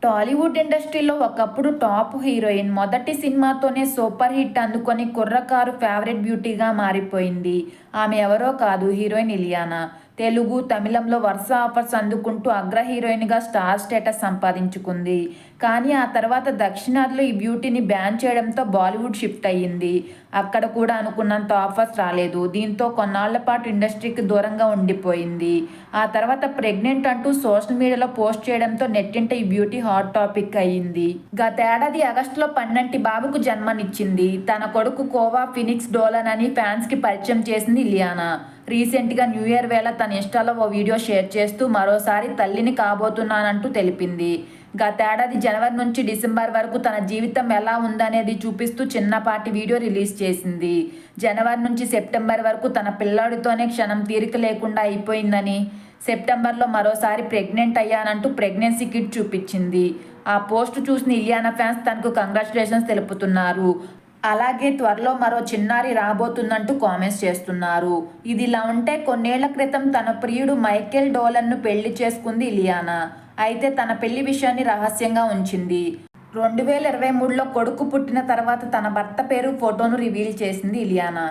టాలీవుడ్ ఇండస్ట్రీలో ఒకప్పుడు top heroine. మొదటి సినిమాతోనే సూపర్ హిట్ అందుకొని కుర్రకారు ఫేవరెట్ బ్యూటీగా మారిపోయింది. ఆమె ఎవరో కాదు, హీరోయిన్ ఇలియానా. తెలుగు, తమిళంలో వరుస ఆఫర్స్ అందుకుంటూ అగ్ర హీరోయిన్గా స్టార్ స్టేటస్ సంపాదించుకుంది. కానీ ఆ తర్వాత దక్షిణాదిలో ఈ బ్యూటీని బ్యాన్ చేయడంతో బాలీవుడ్ షిఫ్ట్ అయ్యింది. అక్కడ కూడా అనుకున్నంత ఆఫర్స్ రాలేదు. దీంతో కొన్నాళ్ల పాటు ఇండస్ట్రీకి దూరంగా ఉండిపోయింది. ఆ తర్వాత ప్రెగ్నెంట్ అంటూ సోషల్ మీడియాలో పోస్ట్ చేయడంతో నెట్టింట ఈ బ్యూటీ హాట్ టాపిక్ అయ్యింది. గతేడాది ఆగస్టులో పన్నంటి బాబుకు జన్మనిచ్చింది. తన కొడుకు కోవా ఫినిక్స్ డోలన్ అని ఫ్యాన్స్ కి పరిచయం చేసింది ఇలియానా. రీసెంట్గా న్యూ ఇయర్ వేళ తన ఇన్స్టాలో ఓ వీడియో షేర్ చేస్తూ మరోసారి తల్లిని కాబోతున్నానంటూ తెలిపింది. గతేడాది జనవరి నుంచి డిసెంబర్ వరకు తన జీవితం ఎలా ఉందనేది చూపిస్తూ చిన్నపాటి వీడియో రిలీజ్ చేసింది. జనవరి నుంచి సెప్టెంబర్ వరకు తన పిల్లాడితోనే క్షణం తీరిక లేకుండా అయిపోయిందని, సెప్టెంబర్లో మరోసారి ప్రెగ్నెంట్ అయ్యానంటూ ప్రెగ్నెన్సీ కిట్ చూపించింది. ఆ పోస్ట్ చూసిన ఇలియానా ఫ్యాన్స్ తనకు కంగ్రాచులేషన్స్ తెలుపుతున్నారు. అలాగే త్వరలో మరో చిన్నారి రాబోతుందంటూ కామెంట్స్ చేస్తున్నారు. ఇదిలా ఉంటే కొన్నేళ్ల క్రితం తన ప్రియుడు మైకేల్ డోలన్ను పెళ్లి చేసుకుంది ఇలియానా. అయితే తన పెళ్లి విషయాన్ని రహస్యంగా ఉంచింది. 2023లో కొడుకు పుట్టిన తర్వాత తన భర్త పేరు, ఫోటోను రివీల్ చేసింది ఇలియానా.